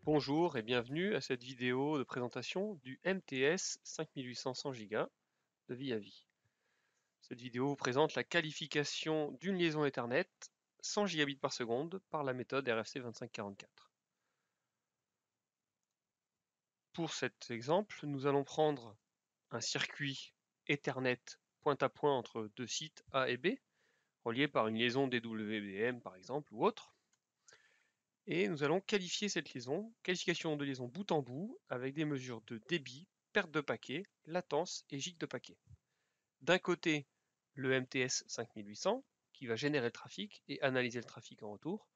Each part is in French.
Bonjour et bienvenue à cette vidéo de présentation du MTS 5800 100 Go de vie à vie. Cette vidéo vous présente la qualification d'une liaison Ethernet 100 gigabits par seconde par la méthode RFC 2544. Pour cet exemple, nous allons prendre un circuit Ethernet point à point entre deux sites A et B, reliés par une liaison DWDM par exemple ou autre. Et nous allons qualifier cette liaison, qualification de liaison bout en bout, avec des mesures de débit, perte de paquet, latence et giga de paquet. D'un côté, le MTS 5800, qui va générer le trafic et analyser le trafic en retour.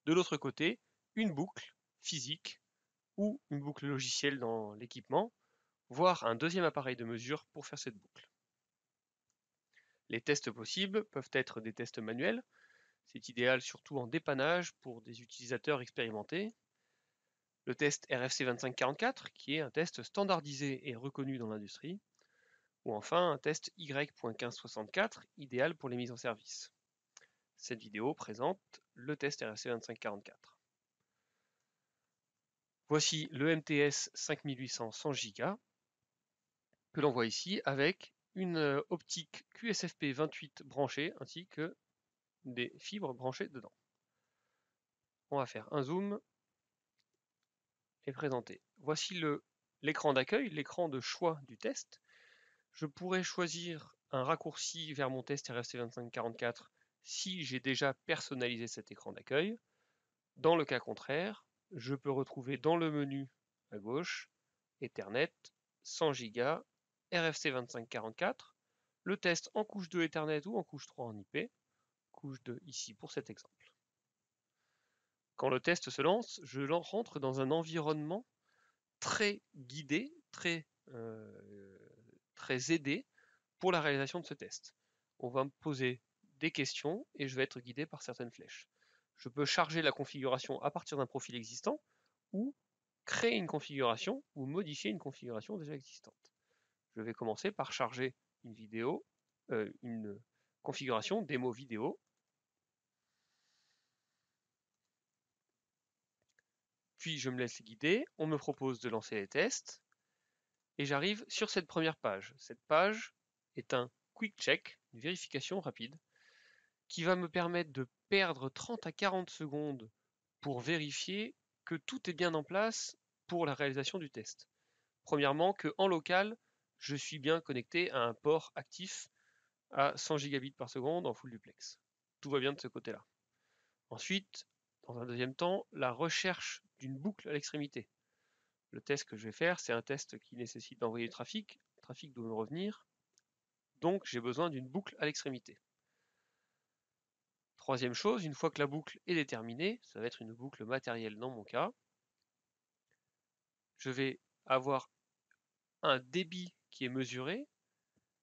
De l'autre côté, une boucle physique ou une boucle logicielle dans l'équipement, voire un deuxième appareil de mesure pour faire cette boucle. Les tests possibles peuvent être des tests manuels, c'est idéal surtout en dépannage pour des utilisateurs expérimentés. Le test RFC 2544, qui est un test standardisé et reconnu dans l'industrie, ou enfin un test Y.1564, idéal pour les mises en service. Cette vidéo présente le test RFC 2544. Voici le MTS 5800 100 Go que l'on voit ici avec une optique QSFP 28 branchée ainsi que des fibres branchées dedans. On va faire un zoom et présenter. Voici l'écran d'accueil, l'écran de choix du test. Je pourrais choisir un raccourci vers mon test RFC 2544 si j'ai déjà personnalisé cet écran d'accueil. Dans le cas contraire, je peux retrouver dans le menu à gauche Ethernet, 100 Go, RFC 2544, le test en couche 2 Ethernet ou en couche 3 en IP, couche 2 ici pour cet exemple. Quand le test se lance, je rentre dans un environnement très guidé, très aidé pour la réalisation de ce test. On va me poser des questions et je vais être guidé par certaines flèches. Je peux charger la configuration à partir d'un profil existant ou créer une configuration ou modifier une configuration déjà existante. Je vais commencer par charger une configuration démo vidéo. Puis je me laisse guider, on me propose de lancer les tests et j'arrive sur cette première page. Cette page est un quick check, une vérification rapide, qui va me permettre de perdre 30 à 40 secondes pour vérifier que tout est bien en place pour la réalisation du test. Premièrement, qu'en local, je suis bien connecté à un port actif à 100 gigabits par seconde en full duplex. Tout va bien de ce côté-là. Ensuite, dans un deuxième temps, la recherche d'une boucle à l'extrémité. Le test que je vais faire, c'est un test qui nécessite d'envoyer du trafic. Le trafic doit me revenir. Donc, j'ai besoin d'une boucle à l'extrémité. Troisième chose, une fois que la boucle est déterminée, ça va être une boucle matérielle dans mon cas, je vais avoir un débit qui est mesuré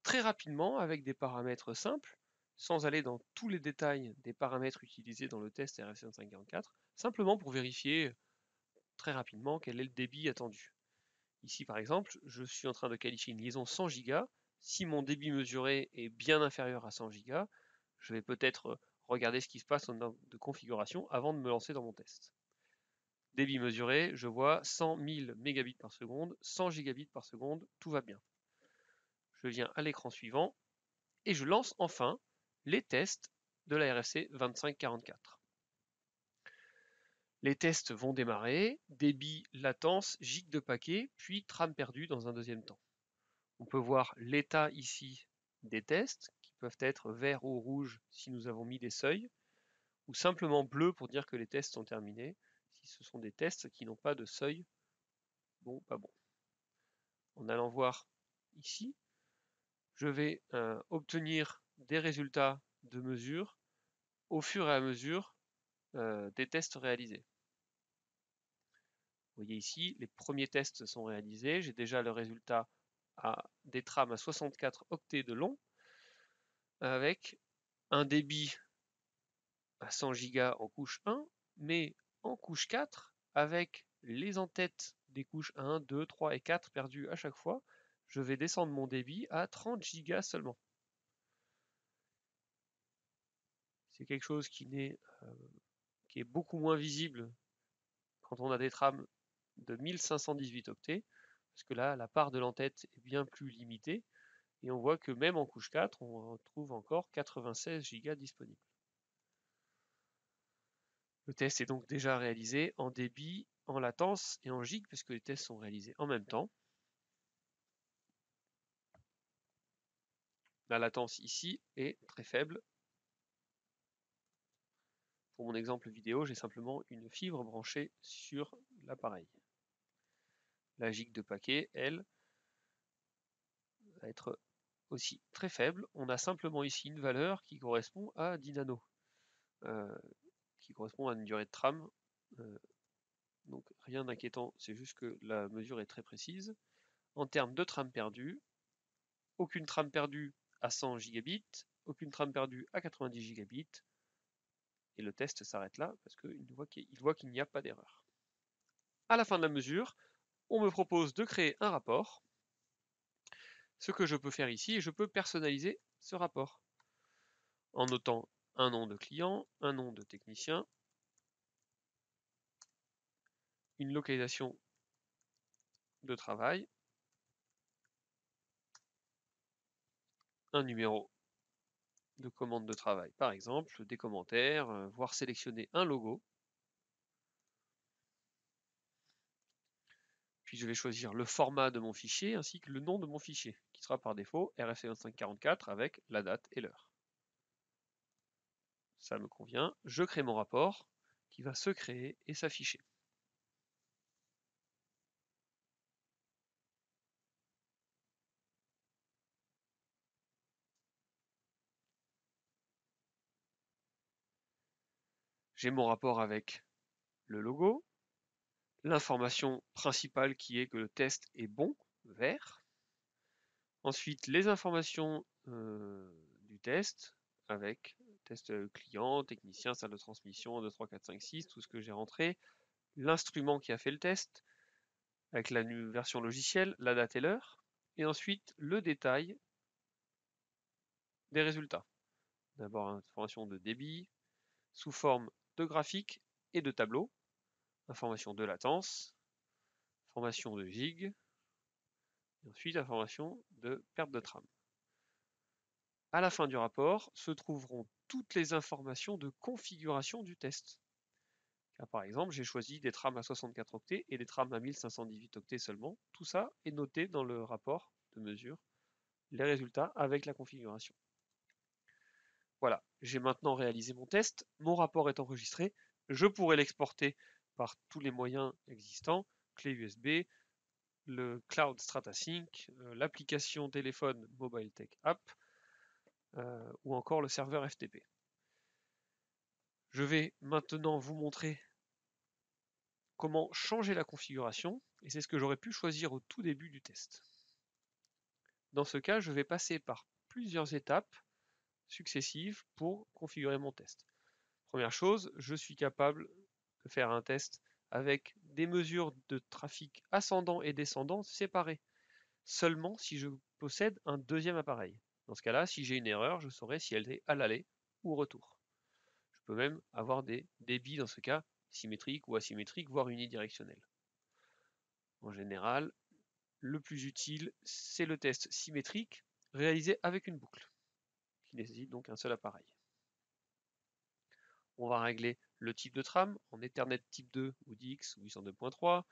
très rapidement avec des paramètres simples, sans aller dans tous les détails des paramètres utilisés dans le test RFC 2544, simplement pour vérifier très rapidement quel est le débit attendu. Ici par exemple, je suis en train de qualifier une liaison 100 Go. Si mon débit mesuré est bien inférieur à 100 Go, je vais peut-être regarder ce qui se passe en termes de configuration avant de me lancer dans mon test. Débit mesuré, je vois 100 000 mégabits par seconde, 100 gigabits par seconde, tout va bien. Je viens à l'écran suivant et je lance enfin les tests de la RFC 2544. Les tests vont démarrer, débit, latence, giga de paquet, puis trame perdue dans un deuxième temps. On peut voir l'état ici des tests, qui peuvent être vert ou rouge si nous avons mis des seuils, ou simplement bleu pour dire que les tests sont terminés, si ce sont des tests qui n'ont pas de seuil, bon, pas bon. En allant voir ici, je vais obtenir des résultats de mesure au fur et à mesure des tests réalisés. Vous voyez ici, les premiers tests sont réalisés. J'ai déjà le résultat à des trames à 64 octets de long, avec un débit à 100 Go en couche 1, mais en couche 4, avec les en-têtes des couches 1, 2, 3 et 4 perdues à chaque fois, je vais descendre mon débit à 30 Go seulement. C'est quelque chose qui est beaucoup moins visible quand on a des trames de 1518 octets, parce que là, la part de l'entête est bien plus limitée, et on voit que même en couche 4, on retrouve encore 96 Go disponibles. Le test est donc déjà réalisé en débit, en latence et en gigs, puisque les tests sont réalisés en même temps. La latence ici est très faible. Pour mon exemple vidéo, j'ai simplement une fibre branchée sur l'appareil. La gig de paquet, elle, va être aussi très faible. On a simplement ici une valeur qui correspond à 10 nano, qui correspond à une durée de trame. Donc rien d'inquiétant, c'est juste que la mesure est très précise. En termes de trame perdue, aucune trame perdue à 100 gigabits, aucune trame perdue à 90 gigabits, et le test s'arrête là parce qu'il voit qu'il n'y a pas d'erreur. À la fin de la mesure, on me propose de créer un rapport. Ce que je peux faire ici, je peux personnaliser ce rapport en notant un nom de client, un nom de technicien, une localisation de travail, un numéro de commande de travail par exemple, des commentaires, voire sélectionner un logo. Puis je vais choisir le format de mon fichier ainsi que le nom de mon fichier, qui sera par défaut RFC2544 avec la date et l'heure. Ça me convient, je crée mon rapport qui va se créer et s'afficher. J'ai mon rapport avec le logo, l'information principale qui est que le test est bon, vert. Ensuite, les informations du test avec test client, technicien, salle de transmission, 1, 2, 3, 4, 5, 6, tout ce que j'ai rentré, l'instrument qui a fait le test, avec la version logicielle, la date et l'heure, et ensuite le détail des résultats. D'abord information de débit, sous forme de graphique et de tableau, information de latence, information de gig, et ensuite information de perte de trame. À la fin du rapport se trouveront toutes les informations de configuration du test. Car par exemple, j'ai choisi des trames à 64 octets et des trames à 1518 octets seulement. Tout ça est noté dans le rapport de mesure, les résultats avec la configuration. Voilà, j'ai maintenant réalisé mon test, mon rapport est enregistré, je pourrais l'exporter par tous les moyens existants, clé USB, le cloud StrataSync, l'application téléphone Mobile Tech App, ou encore le serveur FTP. Je vais maintenant vous montrer comment changer la configuration, et c'est ce que j'aurais pu choisir au tout début du test. Dans ce cas, je vais passer par plusieurs étapes successives pour configurer mon test. Première chose, je suis capable de faire un test avec des mesures de trafic ascendant et descendant séparées, seulement si je possède un deuxième appareil. Dans ce cas-là, si j'ai une erreur, je saurai si elle est à l'aller ou au retour. Je peux même avoir des débits dans ce cas symétriques ou asymétriques, voire unidirectionnels. En général, le plus utile, c'est le test symétrique réalisé avec une boucle, qui nécessite donc un seul appareil. On va régler le type de trame en Ethernet type 2 ou DX ou 802.3,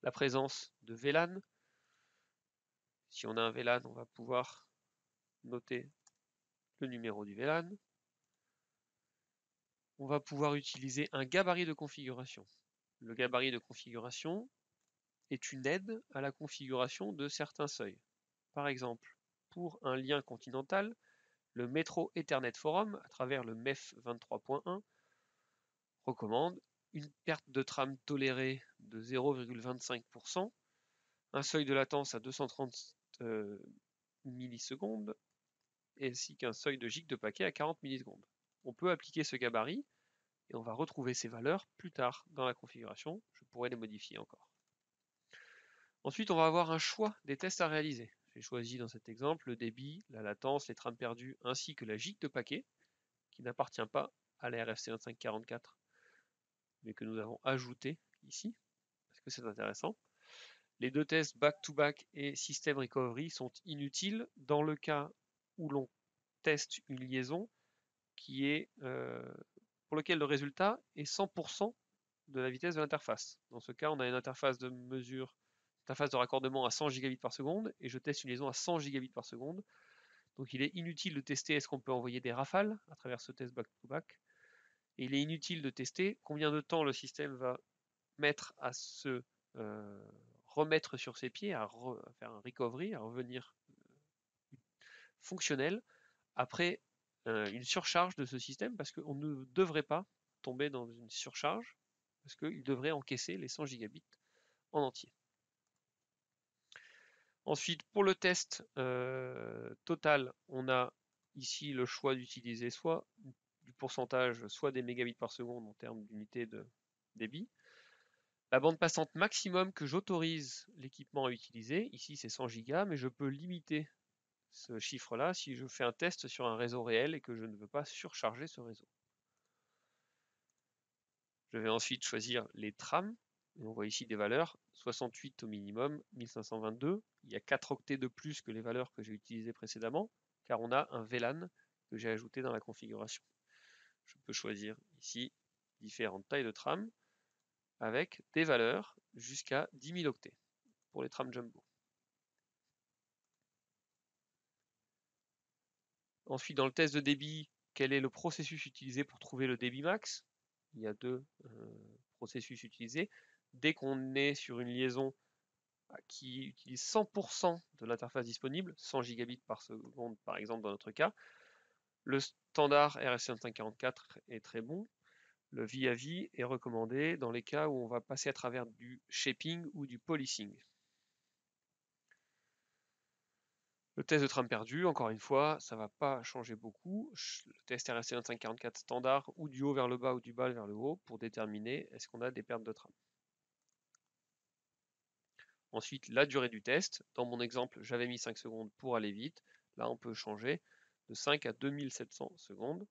la présence de VLAN. Si on a un VLAN, on va pouvoir noter le numéro du VLAN. On va pouvoir utiliser un gabarit de configuration. Le gabarit de configuration est une aide à la configuration de certains seuils. Par exemple, pour un lien continental, le Metro Ethernet Forum, à travers le MEF 23.1, recommande une perte de trame tolérée de 0,25%, un seuil de latence à 230 millisecondes, ainsi qu'un seuil de gig de paquet à 40 millisecondes. On peut appliquer ce gabarit et on va retrouver ces valeurs plus tard dans la configuration. Je pourrais les modifier encore. Ensuite, on va avoir un choix des tests à réaliser. J'ai choisi dans cet exemple le débit, la latence, les trames perdues, ainsi que la gig de paquet, qui n'appartient pas à la RFC 2544, mais que nous avons ajouté ici, parce que c'est intéressant. Les deux tests back-to-back et system recovery sont inutiles dans le cas où l'on teste une liaison qui est pour lequel le résultat est 100% de la vitesse de l'interface. Dans ce cas, on a une interface de mesure, interface de raccordement à 100 gigabits par seconde et je teste une liaison à 100 gigabits par seconde. Donc il est inutile de tester est-ce qu'on peut envoyer des rafales à travers ce test back-to-back. Et il est inutile de tester combien de temps le système va mettre à se remettre sur ses pieds, à faire un recovery, à revenir fonctionnel après une surcharge de ce système, parce qu'on ne devrait pas tomber dans une surcharge, parce qu'il devrait encaisser les 100 gigabits en entier. Ensuite, pour le test total, on a ici le choix d'utiliser soit du pourcentage, soit des mégabits par seconde en termes d'unité de débit. La bande passante maximum que j'autorise l'équipement à utiliser, ici c'est 100 Go, mais je peux limiter ce chiffre-là si je fais un test sur un réseau réel et que je ne veux pas surcharger ce réseau. Je vais ensuite choisir les trams. Et on voit ici des valeurs 68 au minimum, 1522. Il y a 4 octets de plus que les valeurs que j'ai utilisées précédemment, car on a un VLAN que j'ai ajouté dans la configuration. Je peux choisir ici différentes tailles de trams avec des valeurs jusqu'à 10 000 octets pour les trams jumbo. Ensuite, dans le test de débit, quel est le processus utilisé pour trouver le débit max? Il y a deux processus utilisés. Dès qu'on est sur une liaison qui utilise 100% de l'interface disponible, 100 gigabits par seconde par exemple dans notre cas, le standard RFC 2544 est très bon. Le vis-à-vis est recommandé dans les cas où on va passer à travers du shaping ou du policing. Le test de tram perdu, encore une fois, ça ne va pas changer beaucoup. Le test RFC 2544 standard ou du haut vers le bas ou du bas vers le haut pour déterminer est-ce qu'on a des pertes de tram. Ensuite, la durée du test. Dans mon exemple, j'avais mis 5 secondes pour aller vite. Là, on peut changer de 5 à 2700 secondes.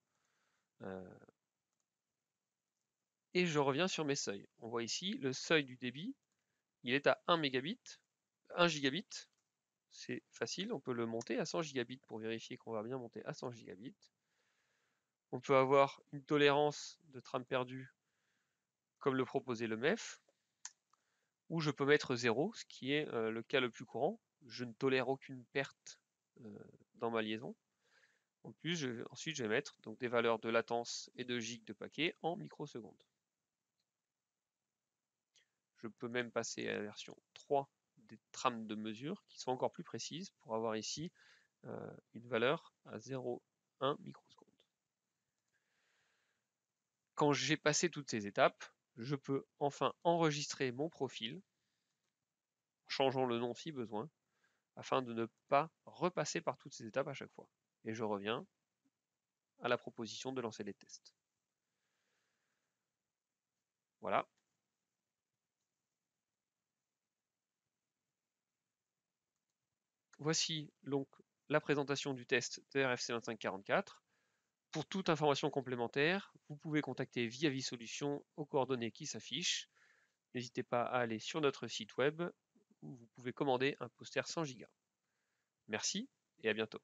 Et je reviens sur mes seuils. On voit ici le seuil du débit. Il est à 1 mégabit, 1 gigabit. C'est facile, on peut le monter à 100 gigabits pour vérifier qu'on va bien monter à 100 gigabits. On peut avoir une tolérance de tram perdu comme le proposait le MEF, ou je peux mettre 0, ce qui est le cas le plus courant. Je ne tolère aucune perte dans ma liaison. En plus, ensuite, je vais mettre donc, des valeurs de latence et de gigs de paquets en microsecondes. Je peux même passer à la version 3 des trames de mesure qui sont encore plus précises pour avoir ici une valeur à 0,1 microseconde. Quand j'ai passé toutes ces étapes, je peux enfin enregistrer mon profil, en changeant le nom si besoin, afin de ne pas repasser par toutes ces étapes à chaque fois. Et je reviens à la proposition de lancer les tests. Voilà. Voici donc la présentation du test de RFC 2544. Pour toute information complémentaire, vous pouvez contacter vis-à-vis Solutions aux coordonnées qui s'affichent. N'hésitez pas à aller sur notre site web où vous pouvez commander un poster 100 Go. Merci et à bientôt.